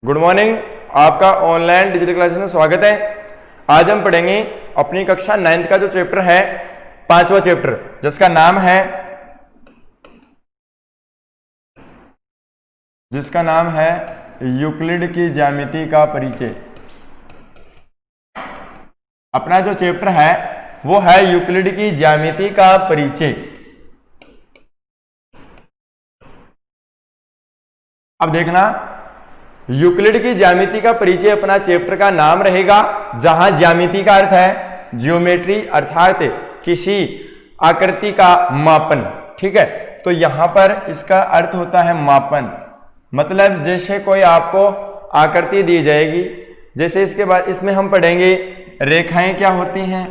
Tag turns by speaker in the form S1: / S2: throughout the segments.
S1: Good morning. आपका online digital classes में स्वागत है। आज हम पढ़ेंगे अपनी कक्षा 9th का जो चैप्टर है, 5वां चैप्टर, जिसका नाम है यूक्लिड की ज्यामिति का परिचय। अपना जो चैप्टर है वो है यूक्लिड की ज्यामिति का परिचय। अब देखना, यूक्लिड की ज्यामिति का परिचय अपना चैप्टर का नाम रहेगा, जहां ज्यामिति का अर्थ है जियोमेट्री, अर्थात किसी आकृति का मापन। ठीक है, तो यहां पर इसका अर्थ होता है मापन। मतलब जैसे कोई आपको आकृति दी जाएगी, जैसे इसके बाद इसमें हम पढ़ेंगे रेखाएं क्या होती हैं,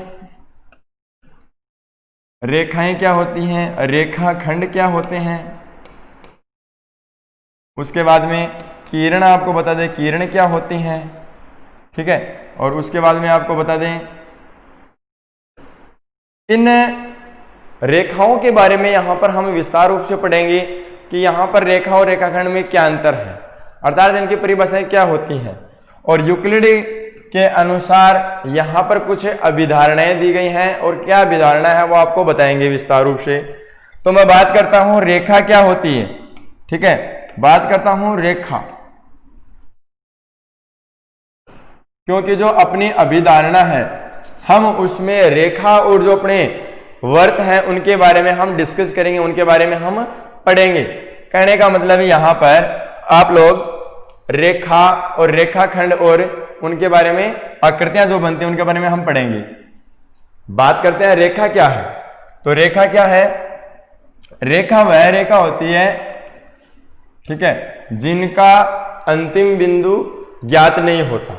S1: रेखाखंड क्या होते हैं। उसके बाद में किरण आपको बता दें किरण क्या होती हैं। ठीक है, और उसके बाद में आपको बता दें इन रेखाओं के बारे में। यहां पर हम विस्तार रूप से पढ़ेंगे कि यहां पर रेखा और रेखाखंड में क्या अंतर है, अर्थात इनकी परिभाषाएं क्या होती हैं। और यूक्लिड के अनुसार यहां पर कुछ अभिधारणाएं दी गई हैं, और क्या अभिधारणा है वो आपको बताएंगे विस्तार रूप से। तो मैं बात करता हूं रेखा क्या होती है। ठीक है, बात करता हूं रेखा, क्योंकि जो अपनी अभिधारणा है हम उसमें रेखा और जो अपने वर्त हैं उनके बारे में हम डिस्कस करेंगे, उनके बारे में हम पढ़ेंगे। कहने का मतलब यहां पर आप लोग रेखा और रेखाखंड और उनके बारे में आकृतियां जो बनती हैं उनके बारे में हम पढ़ेंगे। बात करते हैं रेखा क्या है। तो रेखा क्या है? रेखा वह रेखा होती है, ठीक है, जिनका अंतिम बिंदु ज्ञात नहीं होता,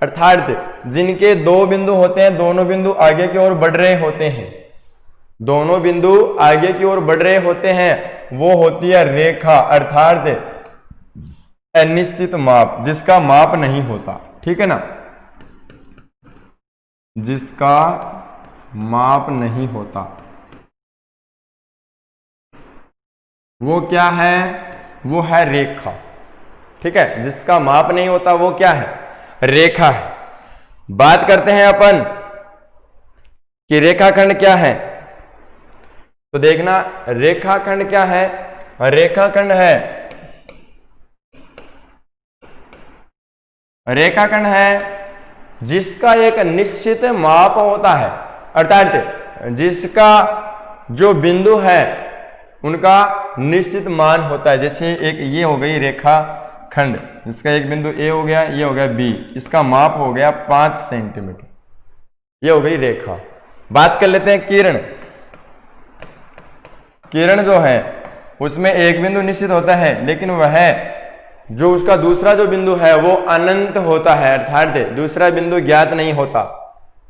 S1: अर्थात जिनके दो बिंदु होते हैं, दोनों बिंदु आगे की ओर बढ़ रहे होते हैं, दोनों बिंदु आगे की ओर बढ़ रहे होते हैं, वो होती है रेखा, अर्थात अनिश्चित माप, जिसका माप नहीं होता। ठीक है ना, जिसका माप नहीं होता वो क्या है? वो है रेखा। ठीक है, जिसका माप नहीं होता वो क्या है? रेखा है। बात करते हैं अपन कि रेखाखंड क्या है। तो देखना, रेखाखंड क्या है? रेखाखंड है जिसका एक निश्चित माप होता है, अर्थात जिसका जो बिंदु है उनका निश्चित मान होता है। जैसे एक ये हो गई रेखा खंड, इसका एक बिंदु ए हो गया, ये हो गया बी, इसका माप हो गया 5 सेंटीमीटर, ये हो गई रेखा। बात कर लेते हैं किरण। किरण जो है उसमें एक बिंदु निश्चित होता है, लेकिन वह जो उसका दूसरा जो बिंदु है वो अनंत होता है, अर्थात दूसरा बिंदु ज्ञात नहीं होता।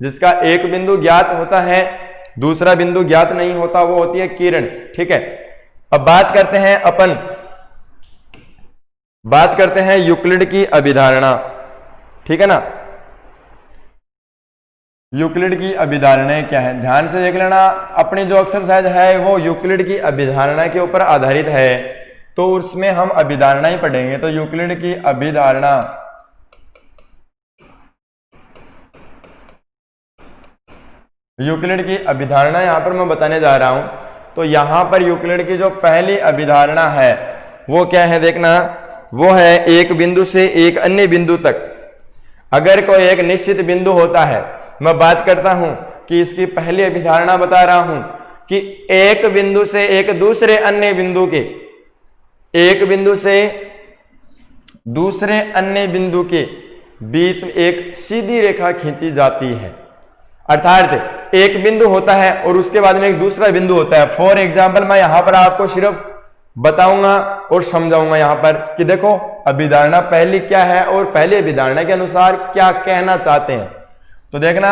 S1: जिसका एक बिंदु ज्ञात होता है, दूसरा बिंदु ज्ञात नहीं होता, वो होती है किरण। ठीक है, अब बात करते हैं यूक्लिड की अभिधारणा। ठीक है ना, यूक्लिड की अभिधारणाएं क्या है, ध्यान से देख लेना। अपनी जो एक्सरसाइज है वो यूक्लिड की अभिधारणा के ऊपर आधारित है, तो उसमें हम अभिधारणा ही पढ़ेंगे। तो यूक्लिड की अभिधारणा, यूक्लिड की अभिधारणा यहां पर मैं बताने जा रहा हूं। तो यहां पर यूक्लिड की जो पहली अभिधारणा है वो क्या है, देखना, वो है एक बिंदु से एक अन्य बिंदु तक अगर कोई एक निश्चित बिंदु होता है। मैं बात करता हूं कि इसकी पहली अभिधारणा बता रहा हूं कि एक बिंदु से एक दूसरे अन्य बिंदु के, एक बिंदु से दूसरे अन्य बिंदु के बीच में एक सीधी रेखा खींची जाती है, अर्थात एक बिंदु होता है और उसके बाद में एक दूसरा बिंदु होता है। फॉर एग्जाम्पल मैं यहां पर आपको सिर्फ बताऊंगा और समझाऊंगा यहां पर कि देखो अभिधारणा पहली क्या है और पहली अभिधारणा के अनुसार क्या कहना चाहते हैं। तो देखना,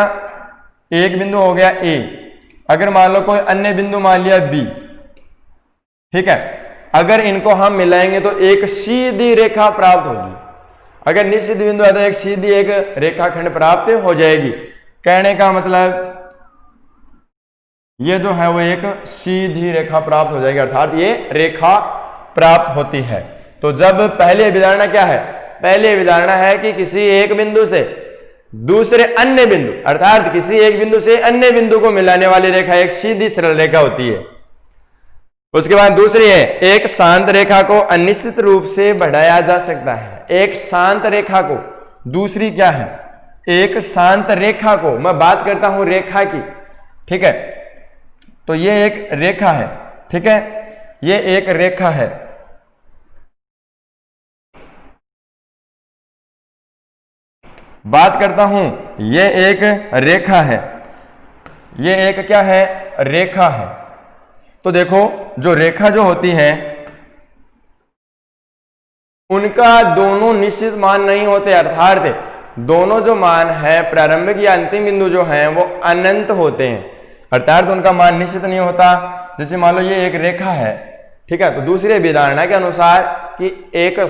S1: एक बिंदु हो गया ए, अगर मान लो कोई अन्य बिंदु मान लिया बी, ठीक है, अगर इनको हम मिलाएंगे तो एक सीधी रेखा प्राप्त होगी। अगर निश्चित बिंदु है तो एक सीधी एक रेखाखंड प्राप्त हो जाएगी। कहने का मतलब ये जो है वो एक सीधी रेखा प्राप्त हो जाएगी, अर्थात ये रेखा प्राप्त होती है। तो जब पहली अभिधारणा क्या है, पहली अभिधारणा है कि किसी एक बिंदु से दूसरे अन्य बिंदु, अर्थात किसी एक बिंदु से अन्य बिंदु को मिलाने वाली रेखा एक सीधी सरल रेखा होती है। उसके बाद दूसरी है, एक शांत रेखा को अनिश्चित रूप से बढ़ाया जा सकता है। एक शांत रेखा को, दूसरी क्या है, एक शांत रेखा को, मैं बात करता हूं रेखा की, ठीक है। तो ये एक रेखा है, ठीक है, ये एक रेखा है। बात करता हूं, ये एक रेखा है, ये एक क्या है, रेखा है। तो देखो जो रेखा जो होती है उनका दोनों निश्चित मान नहीं होते, अर्थात दोनों जो मान है प्रारंभिक या अंतिम बिंदु जो हैं वो अनंत होते हैं, अर्थात उनका मान निश्चित नहीं होता। जैसे मान लो ये एक रेखा है, ठीक है, तो दूसरी अभिधारणा के अनुसार कि एक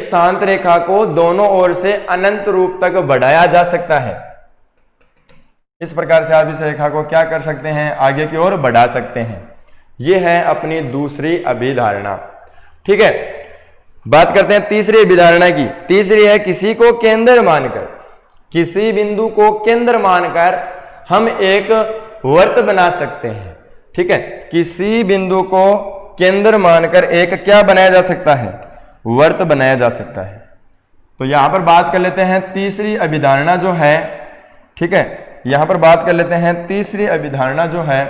S1: शांत रेखा को दोनों ओर से अनंत रूप तक बढ़ाया जा सकता है। इस प्रकार से आप इस रेखा को क्या कर सकते हैं, आगे की ओर बढ़ा सकते हैं। यह है अपनी दूसरी अभिधारणा, ठीक है। बात करते हैं तीसरी अभिधारणा की। तीसरी है, किसी को केंद्र मानकर, किसी बिंदु को केंद्र मानकर हम एक वर्त बना सकते हैं, ठीक है। किसी बिंदु को केंद्र मानकर एक क्या बनाया जा सकता है, वर्त बनाया जा सकता है। तो यहां पर बात कर लेते हैं तीसरी अभिधारणा जो है, ठीक है, यहां पर बात कर लेते हैं तीसरी अभिधारणा जो है।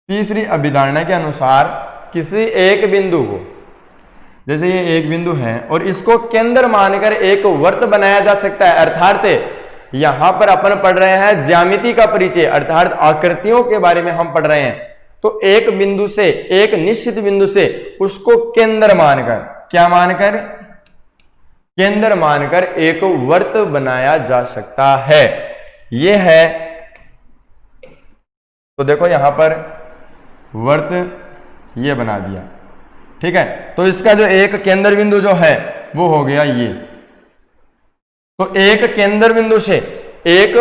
S1: तीसरी अभिधारणा के अनुसार किसी एक बिंदु को, जैसे ये एक बिंदु है और इसको केंद्र मानकर एक वर्त बनाया जा सकता है, अर्थात यहां पर अपन पढ़ रहे हैं ज्यामिति का परिचय, अर्थात आकृतियों के बारे में हम पढ़ रहे हैं। तो एक बिंदु से, एक निश्चित बिंदु से उसको केंद्र मानकर, क्या मानकर, केंद्र मानकर एक वर्त बनाया जा सकता है। यह है, तो देखो यहां पर वर्त ये बना दिया, ठीक है। तो इसका जो एक केंद्र बिंदु जो है वो हो गया ये। तो एक केंद्र बिंदु से, एक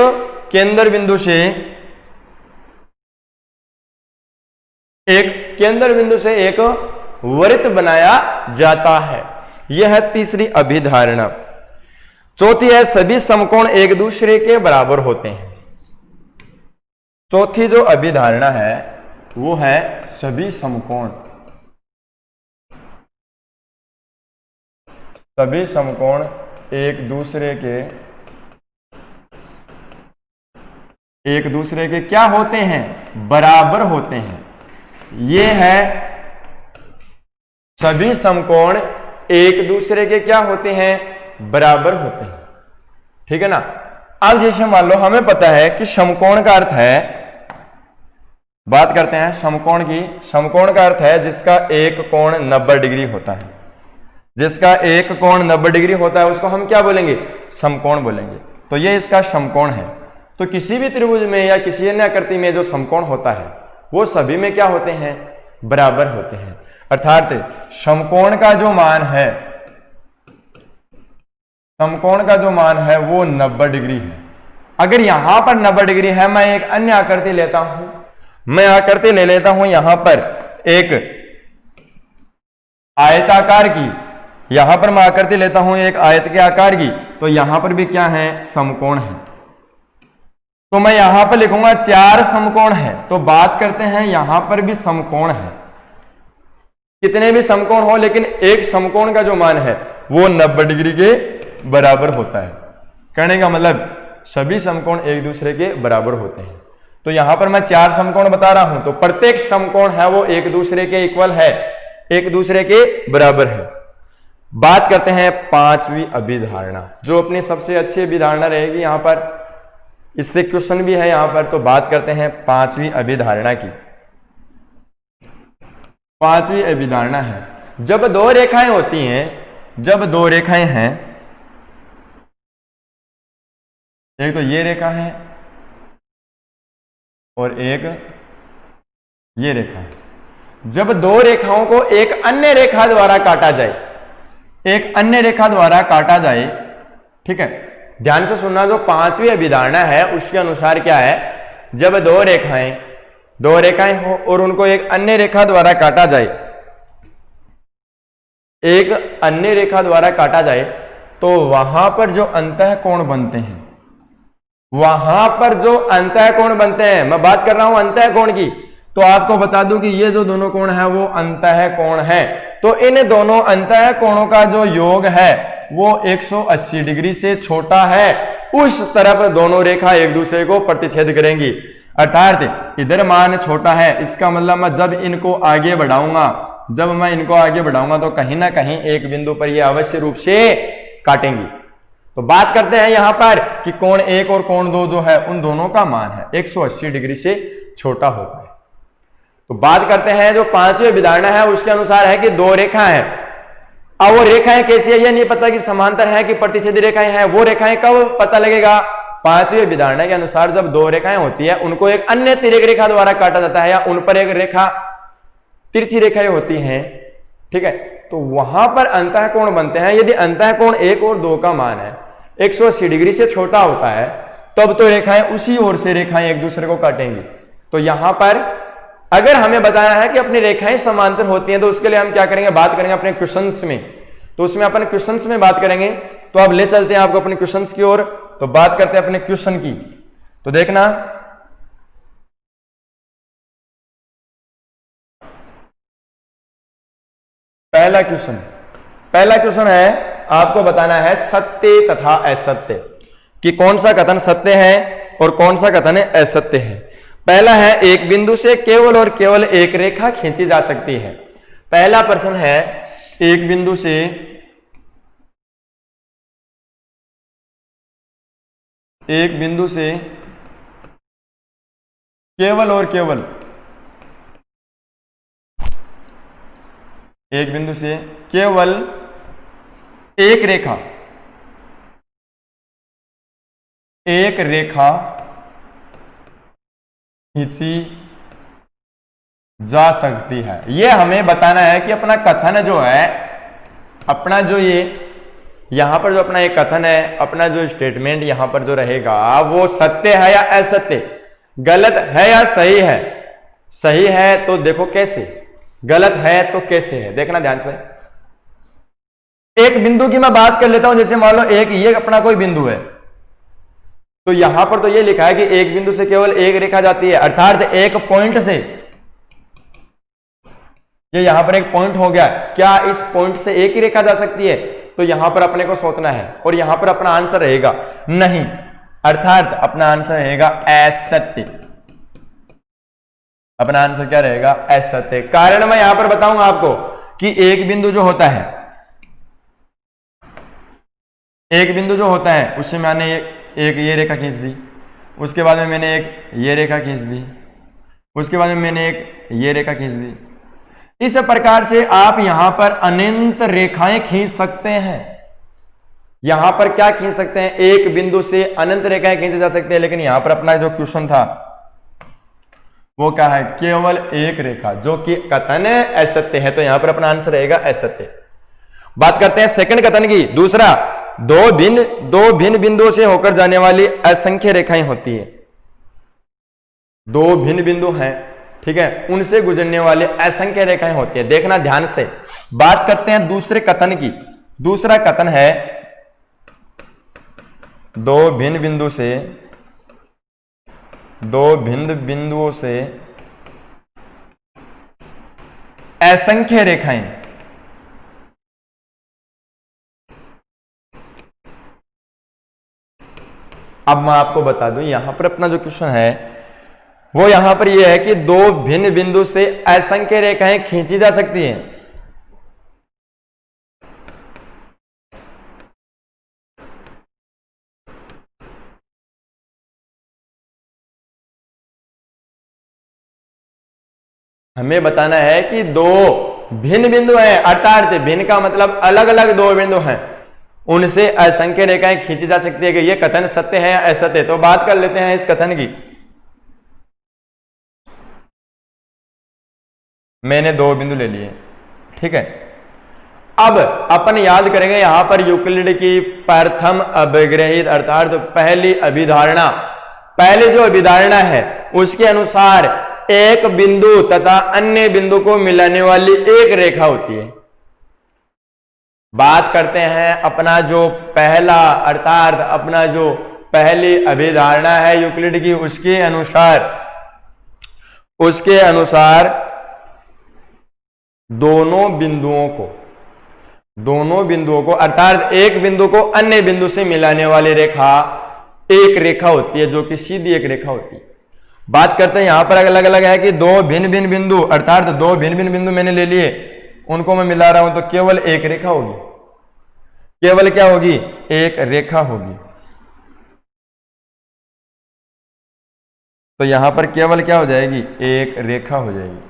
S1: केंद्र बिंदु से, एक केंद्र बिंदु से एक वृत्त बनाया जाता है। यह है तीसरी अभिधारणा। चौथी है, सभी समकोण एक दूसरे के बराबर होते हैं। चौथी जो अभिधारणा है वो है सभी समकोण, सभी समकोण एक दूसरे के क्या होते हैं, बराबर होते हैं। ये है सभी समकोण एक दूसरे के क्या होते हैं, बराबर होते हैं, ठीक है ना। अब जैसे मान लो हमें पता है कि समकोण का अर्थ है, बात करते हैं समकोण की। समकोण का अर्थ है जिसका एक कोण 90 डिग्री होता है, जिसका एक कोण 90 डिग्री होता है उसको हम क्या बोलेंगे, समकोण बोलेंगे। तो ये इसका समकोण है। तो किसी भी त्रिभुज में या किसी अन्य आकृति में जो समकोण होता है वो सभी में क्या होते हैं, बराबर होते हैं। अर्थात समकोण का जो मान है, समकोण का जो मान है वो 90 डिग्री है। अगर यहां पर 90 डिग्री है, मैं एक अन्य आकृति लेता हूं, मैं आकृति ले लेता हूं यहां पर एक आयताकार की, यहां पर मैं आकृति लेता हूं एक आयत के आकार की, तो यहां पर भी क्या है, समकोण है। तो मैं यहां पर लिखूंगा 4 समकोण है। तो बात करते हैं यहां पर भी समकोण है, कितने भी समकोण हो लेकिन एक समकोण का जो मान है वो 90 डिग्री के बराबर होता है। कहने का मतलब सभी समकोण एक दूसरे के बराबर होते हैं। तो यहां पर मैं 4 समकोण बता रहा हूं, तो प्रत्येक समकोण है वो एक दूसरे के इक्वल है, एक दूसरे के बराबर है। बात करते हैं पांचवी अभिधारणा, जो अपनी सबसे अच्छी अभिधारणा रहेगी यहां पर, इससे क्वेश्चन भी है यहां पर। तो बात करते हैं पांचवी अभिधारणा की। पांचवी अभिधारणा है, जब दो रेखाएं होती हैं, जब दो रेखाएं हैं, एक तो ये रेखा है और एक ये रेखा है। जब दो रेखाओं को एक अन्य रेखा द्वारा काटा जाए, एक अन्य रेखा द्वारा काटा जाए, ठीक है, ध्यान से सुनना। जो पांचवी अभिधारणा है उसके अनुसार क्या है, जब दो रेखाएं हो और उनको एक अन्य रेखा द्वारा काटा जाए, एक अन्य रेखा द्वारा काटा जाए तो वहां पर जो अंतःकोण बनते हैं, वहां पर जो अंतःकोण बनते हैं, मैं बात कर रहा हूं अंतःकोण की, तो आपको बता दूं कि ये जो दोनों कोण है वो अंतःकोण है। तो इन दोनों अंतःकोणों का जो योग है वो 180 डिग्री से छोटा है, उस तरफ दोनों रेखा एक दूसरे को प्रतिच्छेद करेंगी। अर्थात इधर मान छोटा है, इसका मतलब मैं जब इनको आगे बढ़ाऊंगा, जब मैं इनको आगे बढ़ाऊंगा तो कहीं ना कहीं एक बिंदु पर ये अवश्य रूप से काटेंगी। तो बात करते हैं यहां पर कि कोण 1 और कोण 2 जो है उन दोनों का मान है 180 डिग्री से छोटा होता है। तो बात करते हैं जो पांचवी अभिधारणा है उसके अनुसार है कि दो रेखा है। अब वो रेखाएं कैसी है ये नहीं पता कि समांतर है कि प्रतिच्छेदी रेखाएं हैं, वो रेखाएं कब पता लगेगा? पांचवी अभिधारणा के अनुसार जब दो रेखाएं होती है उनको एक अन्य तिर्यक रेखा द्वारा काटा जाता है या उन पर एक रेखा तिरछी रेखाएं होती हैं, ठीक है, तो वहां पर अंतःकोण बनते हैं। यदि अंतःकोण 1 और 2 का मान है 180 डिग्री से छोटा होता है तब तो रेखाएं उसी ओर से रेखाएं एक दूसरे को काटेंगी। तो यहां पर अगर हमें बताना है कि अपनी रेखाएं समांतर होती हैं तो उसके लिए हम क्या करेंगे, बात करेंगे अपने क्वेश्चंस में। तो उसमें अपन क्वेश्चंस में बात करेंगे। तो अब ले चलते हैं आपको अपने क्वेश्चंस की ओर। तो बात करते हैं अपने क्वेश्चन की। तो देखना पहला क्वेश्चन है, आपको बताना है सत्य तथा असत्य कि कौन सा कथन सत्य है और कौन सा कथन असत्य है। पहला है एक बिंदु से केवल और केवल एक रेखा खींची जा सकती है। पहला प्रश्न है एक बिंदु से केवल और केवल एक बिंदु से केवल एक रेखा खींची जा सकती है। यह हमें बताना है कि अपना कथन जो है, अपना जो ये यहां पर जो अपना एक कथन है, अपना जो स्टेटमेंट यहां पर जो रहेगा वो सत्य है या असत्य, गलत है या सही है। सही है तो देखो कैसे, गलत है तो कैसे है, देखना ध्यान से। एक बिंदु की मैं बात कर लेता हूं, जैसे मान लो एक ये अपना कोई बिंदु है, तो यहां पर तो ये लिखा है कि एक बिंदु से केवल एक रेखा जाती है, अर्थात एक पॉइंट से, ये यहां पर एक पॉइंट हो गया, क्या इस पॉइंट से एक ही रेखा जा सकती है? तो यहां पर अपने को सोचना है और यहां पर अपना आंसर रहेगा नहीं, अर्थात अपना आंसर रहेगा असत्य। अपना आंसर क्या रहेगा? असत्य। कारण मैं यहां पर बताऊंगा आपको कि एक बिंदु जो होता है, एक बिंदु जो होता है उससे मैंने एक ये रेखा खींच दी, उसके बाद में मैंने एक ये रेखा खींच दी, उसके बाद में मैंने एक ये रेखा खींच दी। इस प्रकार से आप यहां पर अनंत रेखाएं खींच सकते हैं। यहां पर क्या खींच सकते हैं? एक बिंदु से अनंत रेखाएं खींची जा सकती है। लेकिन यहां पर अपना जो क्वेश्चन था वो क्या है? केवल एक रेखा, जो कि कथन असत्य है। तो यहां पर अपना आंसर रहेगा असत्य। बात करते हैं सेकंड कथन की। दूसरा, दो भिन्न बिंदुओं से होकर जाने वाली असंख्य रेखाएं होती है। दो भिन्न बिंदु हैं, ठीक है, उनसे गुजरने वाली असंख्य रेखाएं होती है। देखना ध्यान से। बात करते हैं दूसरे कथन की। दूसरा कथन है दो भिन्न बिंदुओं से असंख्य रेखाएं अब मैं आपको बता दूं, यहां पर अपना जो क्वेश्चन है वो यहां पर यह है कि दो भिन्न बिंदु से असंख्य रेखाएं खींची जा सकती हैं। हमें बताना है कि दो भिन्न बिंदु हैं, अर्थात भिन्न का मतलब अलग अलग दो बिंदु हैं, उनसे असंख्य रेखाएं खींची जा सकती है कि यह कथन सत्य है या असत्य। तो बात कर लेते हैं इस कथन की। मैंने दो बिंदु ले लिए, ठीक है। अब अपन याद करेंगे यहां पर यूक्लिड की प्रथम अभिग्रहित अर्थात पहली अभिधारणा, पहली जो अभिधारणा है उसके अनुसार एक बिंदु तथा अन्य बिंदु को मिलाने वाली एक रेखा होती है। बात करते हैं अपना जो पहला अर्थात अपना जो पहली अभिधारणा है यूक्लिड की, उसके अनुसार दोनों बिंदुओं को अर्थात एक बिंदु को अन्य बिंदु से मिलाने वाली रेखा एक रेखा होती है, जो कि सीधी एक रेखा होती है। बात करते हैं यहां पर अलग अलग है कि दो भिन्न भिन्न बिंदु अर्थात दो भिन्न भिन्न बिंदु मैंने ले लिए, उनको मैं मिला रहा हूं तो केवल एक रेखा होगी। केवल क्या होगी? एक रेखा होगी। तो यहां पर केवल क्या हो जाएगी? एक रेखा हो जाएगी।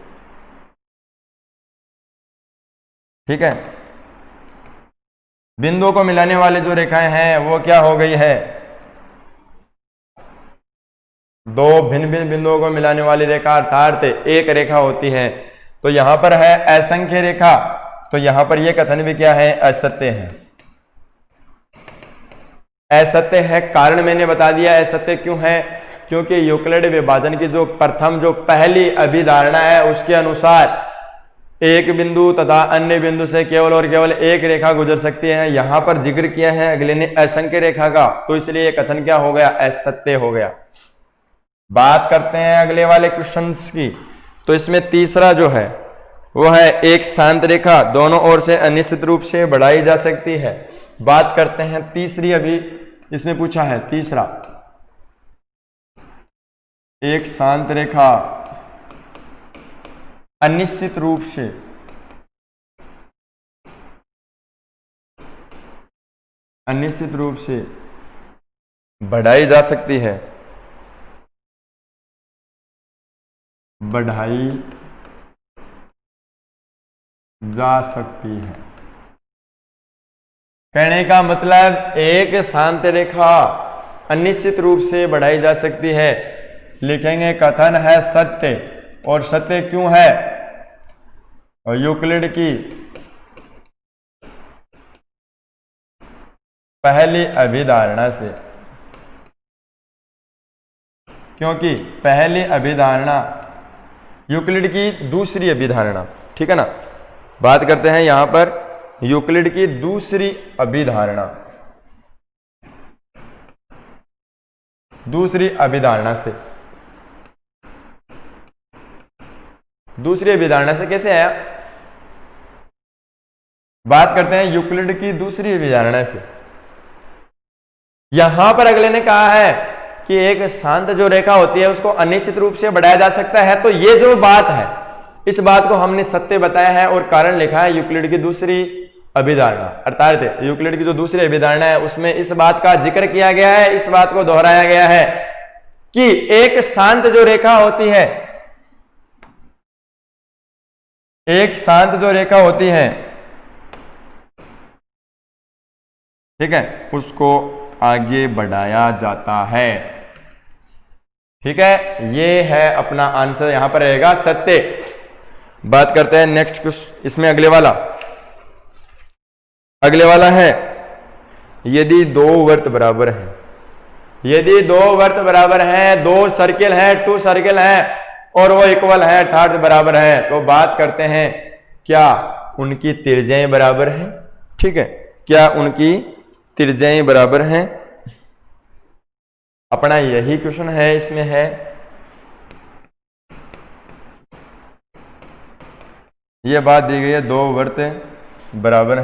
S1: ठीक है, बिंदुओं को मिलाने वाले जो रेखाएं हैं वो क्या हो गई है? दो भिन्न भिन्न बिंदुओं को मिलाने वाली रेखा अर्थात एक रेखा होती है। तो यहां पर है असंख्य रेखा, तो यहां पर यह कथन भी क्या है? असत्य है। असत्य है, कारण मैंने बता दिया। असत्य क्यों है? क्योंकि यूक्लिड विभाजन की जो पहली अभिधारणा है उसके अनुसार एक बिंदु तथा अन्य बिंदु से केवल और केवल एक रेखा गुजर सकती है। यहां पर जिक्र किया है अगले ने असंख्य रेखा का, तो इसलिए यह कथन क्या हो गया? असत्य हो गया। बात करते हैं अगले वाले क्वेश्चंस की। तो इसमें तीसरा जो है वो है एक शांत रेखा दोनों ओर से अनिश्चित रूप से बढ़ाई जा सकती है। बात करते हैं तीसरी, अभी इसमें पूछा है तीसरा, एक शांत रेखा अनिश्चित रूप से बढ़ाई जा सकती है। बढ़ाई जा सकती है कहने का मतलब एक शांत रेखा अनिश्चित रूप से बढ़ाई जा सकती है। लिखेंगे कथन है सत्य, और सत्य क्यों है? और यूक्लिड की पहली अभिधारणा से, क्योंकि पहली अभिधारणा यूक्लिड की दूसरी अभिधारणा, ठीक है ना। बात करते हैं यहां पर यूक्लिड की दूसरी अभिधारणा, दूसरी अभिधारणा से कैसे आया? बात करते हैं यूक्लिड की दूसरी अभिधारणा से। यहां पर अगले ने कहा है कि एक शांत जो रेखा होती है उसको अनिश्चित रूप से बढ़ाया जा सकता है। तो ये जो बात है इस बात को हमने सत्य बताया है और कारण लिखा है यूक्लिड की दूसरी अभिधारणा, अर्थात यूक्लिड की जो दूसरी अभिधारणा है उसमें इस बात का जिक्र किया गया है, इस बात को दोहराया गया है कि एक शांत जो रेखा होती है, एक शांत जो रेखा होती है, ठीक है, उसको आगे बढ़ाया जाता है। ठीक है, ये है अपना आंसर, यहां पर रहेगा सत्य। बात करते हैं नेक्स्ट क्वेश्चन, इसमें अगले वाला है यदि दो वर्त बराबर हैं, यदि दो वर्त बराबर हैं, दो सर्किल हैं, टू सर्किल हैं और वो इक्वल है अर्थात बराबर है, तो बात करते हैं क्या उनकी त्रिज्याएं बराबर हैं? ठीक है, क्या उनकी त्रिज्याएं बराबर हैं? अपना यही क्वेश्चन है, इसमें है यह बात दी गई है दो वर्त बराबर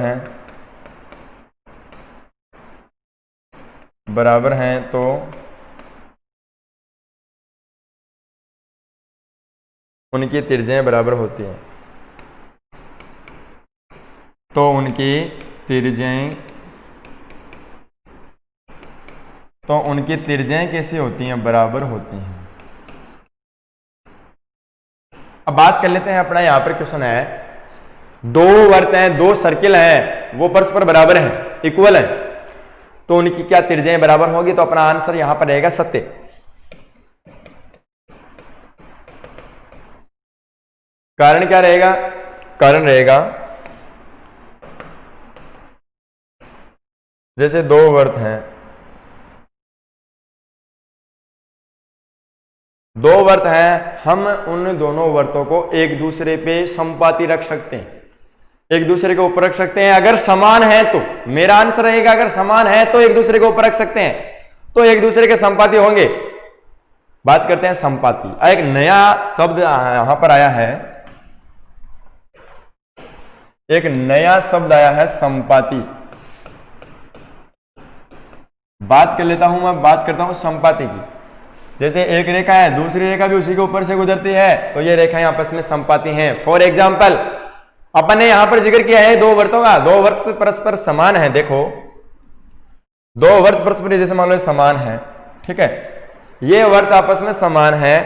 S1: हैं तो उनकी त्रिज्याएं बराबर होती हैं, तो उनकी त्रिज्याएं कैसी होती हैं? बराबर होती हैं। अब बात कर लेते हैं, अपना यहां पर क्वेश्चन है दो वर्त हैं, दो सर्किल हैं, वो परस्पर बराबर हैं, इक्वल हैं, तो उनकी क्या त्रिज्याएं बराबर होगी? तो अपना आंसर यहां पर रहेगा सत्य। कारण क्या रहेगा? कारण रहेगा जैसे दो वर्त हैं, हम उन दोनों वर्तों को एक दूसरे पे समपाती रख सकते हैं, एक दूसरे के ऊपर रख सकते हैं। अगर समान है तो, मेरा आंसर रहेगा अगर समान है तो एक दूसरे के ऊपर रख सकते हैं, तो एक दूसरे के संपाती होंगे। बात करते हैं संपाती। एक नया शब्द यहां पर आया है, एक नया शब्द आया है संपाती। बात कर लेता हूं, मैं बात करता हूं संपाती की। जैसे एक रेखा है, दूसरी रेखा भी उसी के ऊपर से गुजरती है, तो ये रेखाएं आपस में संपाती हैं। फॉर एग्जाम्पल अपन ने यहां पर जिक्र किया है दो वर्तों का, दो वर्त परस्पर समान है। देखो दो वर्त परस्पर जैसे मान लो समान है, ठीक है, ये वर्त आपस में समान है,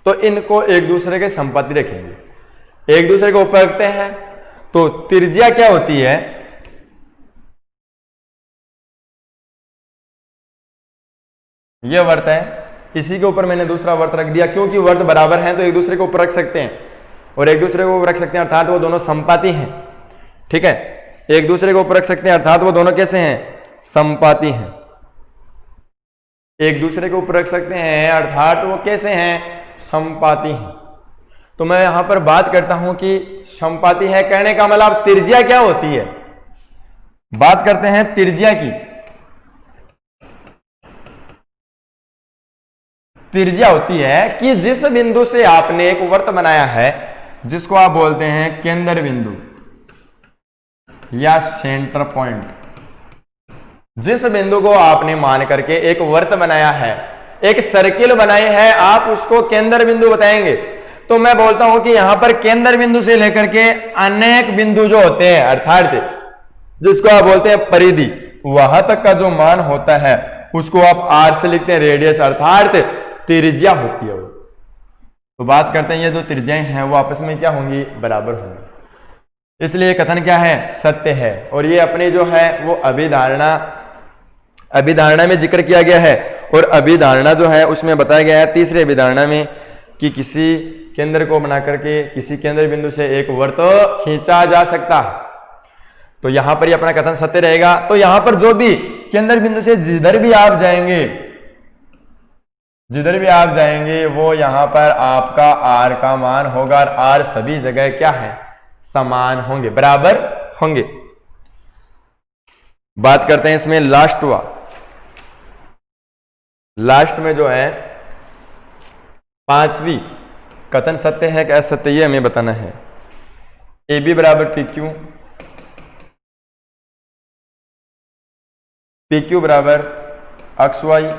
S1: तो इनको एक दूसरे के संपाती रखेंगे। एक दूसरे के ऊपर रखते हैं तो त्रिज्या क्या होती है, ये वर्त है, इसी के ऊपर मैंने दूसरा वर्त रख दिया, क्योंकि वर्त बराबर हैं तो एक दूसरे के ऊपर रख सकते हैं, और एक दूसरे को रख सकते हैं अर्थात वो दोनों संपाती हैं। ठीक है, एक दूसरे को ऊपर रख सकते हैं अर्थात वो दोनों कैसे हैं, संपाती हैं। एक दूसरे के ऊपर रख सकते हैं अर्थात वो कैसे हैं, संपाती हैं। तो मैं यहां पर बात करता हूं कि संपाती है, कहने का मतलब त्रिज्या क्या होती है। बात करते हैं त्रिज्या की। त्रिज्या होती है कि जिस बिंदु से आपने एक वर्त बनाया है, जिसको आप बोलते हैं केंद्र बिंदु या सेंटर पॉइंट, जिस बिंदु को आपने मान करके एक वर्त बनाया है, एक सर्किल बनाई है, आप उसको केंद्र बिंदु बताएंगे। तो मैं बोलता हूं कि यहां पर केंद्र बिंदु से लेकर के अनेक बिंदु जो होते हैं अर्थात जिसको आप बोलते हैं परिधि, वहां तक का जो मान होता है उसको आप आर से लिखते हैं, रेडियस अर्थात त्रिज्या होती है वो। तो बात करते हैं ये जो त्रिज्याएं हैं वो आपस में क्या होंगी, बराबर होंगी। इसलिए कथन क्या है, सत्य है। और ये अपनी जो है वो अभिधारणा में जिक्र किया गया है, और अभिधारणा जो है उसमें बताया गया है तीसरी अभिधारणा में कि किसी केंद्र को बना करके किसी केंद्र बिंदु से एक वर्त खींचा जा सकता है। तो यहां पर ही अपना कथन सत्य रहेगा। तो यहां पर जो भी केंद्र बिंदु से जिधर भी आप जाएंगे वो यहां पर आपका आर का मान होगा, और आर सभी जगह क्या है, समान होंगे, बराबर होंगे। बात करते हैं इसमें लास्ट में जो है पांचवी कथन सत्य है कि असत्य, ये हमें बताना है। ए बी बराबर पी क्यू, पी क्यू बराबर एक्स वाई,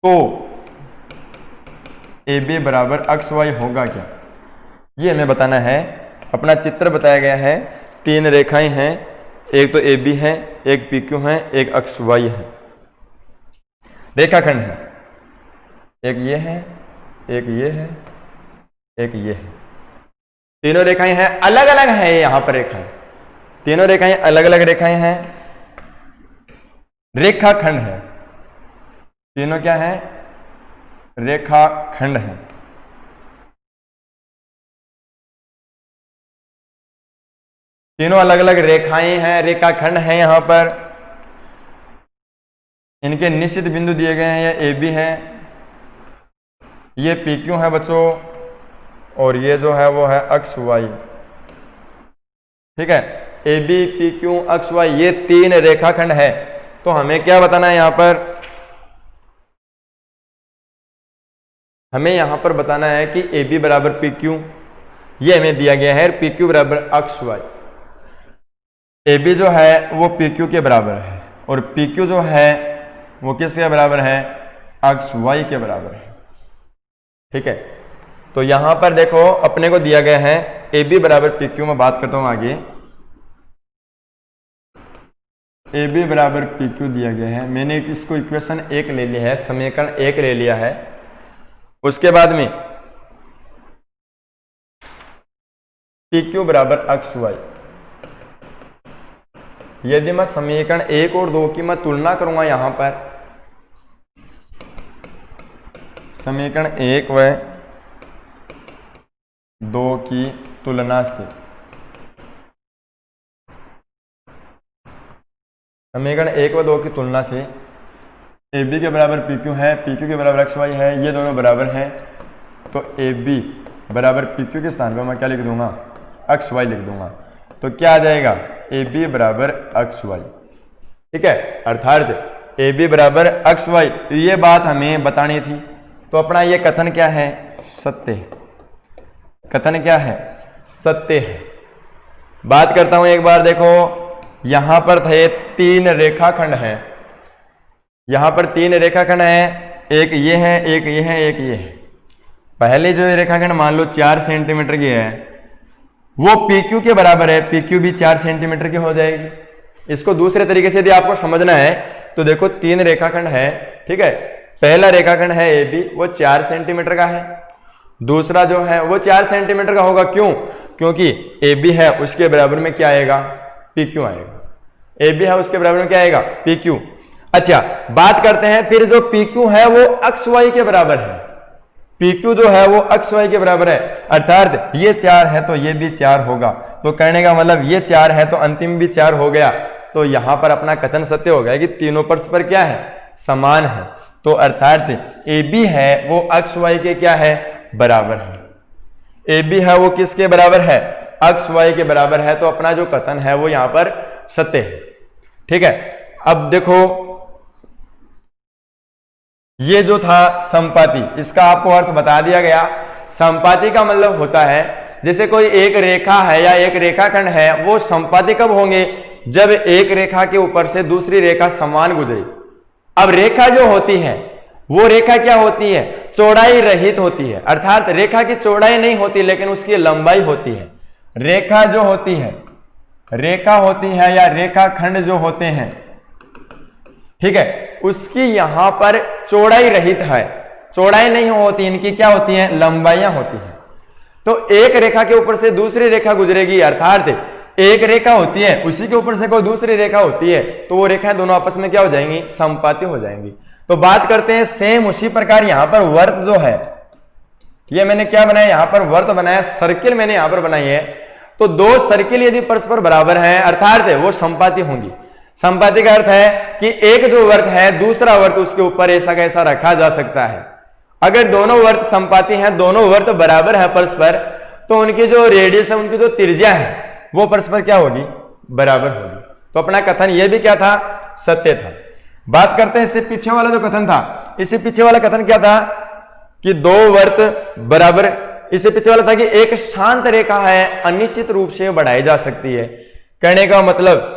S1: तो ए बी बराबर एक्स वाई होगा क्या, ये हमें बताना है। अपना चित्र बताया गया है, तीन रेखाएं हैं, एक तो ए बी है, एक पी क्यू है, एक एक्स वाई है, रेखाखंड है। एक ये है, एक ये है, एक ये है। तीनों रेखाएं हैं, अलग अलग है यहां पर रेखाएं, तीनों रेखाएं अलग अलग रेखाएं हैं, रेखाखंड है। तीनों क्या है, रेखाखंड है। तीनों अलग अलग रेखाएं हैं, रेखाखंड है। यहां पर इनके निश्चित बिंदु दिए गए हैं, ये ए बी है, ये पी क्यू है बच्चों, और ये जो है वो है एक्स वाई। ठीक है, A B P Q X Y, ये तीन रेखाखंड है। तो हमें क्या बताना है यहां पर, हमें यहां पर बताना है कि ए बी बराबर पी क्यू, ये हमें दिया गया है, पी क्यू बराबर एक्स वाई। ए बी जो है वो पी क्यू के बराबर है, और पी क्यू जो है वो किसके बराबर है, एक्स वाई के बराबर है। ठीक है, तो यहां पर देखो अपने को दिया गया है ए बी बराबर पी क्यू। में बात करता हूं आगे, ए बी बराबर पी क्यू दिया गया है, मैंने इसको इक्वेशन 1 ले लिया है, समीकरण 1 ले लिया है। उसके बाद में पी क्यू बराबर एक्स वाई, यदि मैं समीकरण 1 और 2 की मैं तुलना करूंगा, यहां पर समीकरण 1 व 2 की तुलना से, समीकरण 1 व 2 की तुलना से ए बी के बराबर पी क्यू है, पी क्यू के बराबर एक्स वाई है, ये दोनों बराबर हैं। तो ए बी बराबर PQ के स्थान पर मैं क्या लिख दूंगा, अक्ष y लिख दूंगा। तो क्या आ जाएगा, AB बराबर अक्ष y। ठीक है, अर्थात AB बराबर अक्ष y। ये बात हमें बतानी थी। तो अपना ये कथन क्या है, सत्य है। कथन क्या है, सत्य है। बात करता हूं एक बार, देखो यहां पर थे 3 रेखाखंड हैं। यहां पर 3 रेखाखंड हैं, एक ये है, एक ये है, एक ये है। पहले जो रेखाखंड मान लो 4 सेंटीमीटर की है, वो PQ के बराबर है। PQ भी 4 सेंटीमीटर की हो जाएगी। इसको दूसरे तरीके से यदि आपको समझना है तो देखो 3 रेखाखंड है, ठीक है। पहला रेखाखंड है AB, वो 4 सेंटीमीटर का है। दूसरा जो है वो 4 सेंटीमीटर का होगा, क्यों, क्योंकि AB है उसके बराबर में क्या आएगा, PQ आएगा। AB है उसके बराबर में क्या आएगा, PQ। अच्छा, बात करते हैं फिर जो PQ है वो अक्ष y के बराबर है। PQ जो है वो अक्ष y के बराबर है, अर्थात ये 4 है तो ये भी 4 होगा। तो कहने का मतलब ये 4 है तो अंतिम भी 4 हो गया। तो यहां पर अपना कथन सत्य हो गया कि तीनों परस्पर क्या है, समान है। तो अर्थात AB है वो अक्ष y के क्या है, बराबर है। AB है वो किसके बराबर है, अक्ष y के बराबर है। तो अपना जो कथन है वो यहां पर सत्य है। ठीक है, अब देखो ये जो था संपाति, इसका आपको अर्थ बता दिया गया। संपाति का मतलब होता है जैसे कोई एक रेखा है या एक रेखाखंड है, वो संपाति कब होंगे, जब एक रेखा के ऊपर से दूसरी रेखा समान गुजरे। अब रेखा जो होती है वो रेखा क्या होती है, चौड़ाई रहित होती है, अर्थात रेखा की चौड़ाई नहीं होती लेकिन उसकी लंबाई होती है। रेखा जो होती है, रेखा होती है या रेखाखंड जो होते हैं, ठीक है, उसकी यहां पर चौड़ाई रहित है, चौड़ाई नहीं होती, इनकी क्या होती है, लंबाइयां होती है। तो एक रेखा के ऊपर से दूसरी रेखा गुजरेगी, अर्थात एक रेखा होती है उसी के ऊपर से कोई दूसरी रेखा होती है, तो वो रेखाएं दोनों आपस में क्या हो जाएंगी, संपाती हो जाएंगी। तो बात करते हैं सेम उसी प्रकार यहां पर वर्त जो है, ये मैंने क्या बनाया, यहां पर वर्त बनाया, सर्किल मैंने यहां पर बनाई है। तो 2 सर्किल यदि परस्पर बराबर हैं, अर्थात वो संपाती होंगी। संपाति का अर्थ है कि एक जो वर्त है दूसरा वर्त उसके ऊपर ऐसा कैसा रखा जा सकता है। अगर दोनों वर्त संपाति हैं, दोनों वर्त बराबर है परस्पर, तो उनकी जो रेडियस है, उनकी जो त्रिज्या है वो परस्पर क्या होगी, बराबर होगी। तो अपना कथन ये भी क्या था, सत्य था। बात करते हैं इससे पीछे वाला जो कथन था, इससे पीछे वाला कथन क्या था कि 2 वर्त बराबर, इससे पीछे वाला था कि एक शांत रेखा है अनिश्चित रूप से बढ़ाई जा सकती है। कहने का मतलब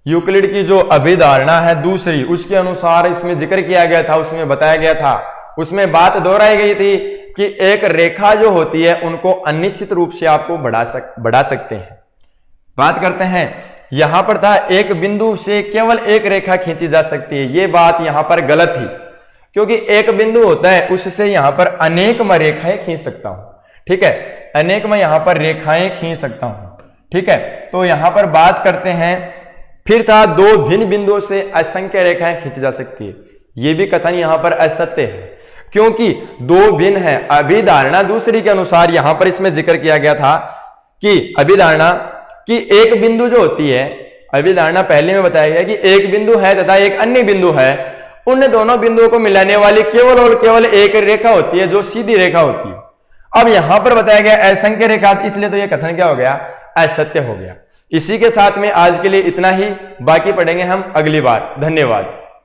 S1: यूक्लिड की जो अभिधारणा है दूसरी, उसके अनुसार इसमें जिक्र किया गया था, उसमें बताया गया था, उसमें बात दोहराई गई थी कि एक रेखा जो होती है उनको अनिश्चित रूप से आपको बढ़ा सकते हैं। बात करते हैं यहां पर था एक बिंदु से केवल एक रेखा खींची जा सकती है। ये बात यहां पर गलत थी, क्योंकि एक बिंदु होता है उससे यहां पर अनेक मैं रेखाएं खींच सकता हूं। ठीक है, अनेक मैं यहां पर रेखाएं खींच सकता हूं। ठीक है, तो यहां पर बात करते हैं फिर था 2 भिन्न बिंदुओं से असंख्य रेखाएं खींची जा सकती है। यह भी कथन यहां पर असत्य है, क्योंकि 2 भिन्न है। अभिधारणा दूसरी के अनुसार यहां पर इसमें जिक्र किया गया था कि अभिधारणा कि एक बिंदु जो होती है, अभिधारणा पहले में बताया गया कि एक बिंदु है तथा एक अन्य बिंदु है, उन दोनों बिंदुओं को मिलाने वाली केवल और केवल एक रेखा होती है जो सीधी रेखा होती है। अब यहां पर बताया गया असंख्य रेखा, इसलिए तो यह कथन क्या हो गया, असत्य हो गया। इसी के साथ में आज के लिए इतना ही, बाकी पढ़ेंगे हम अगली बार। धन्यवाद।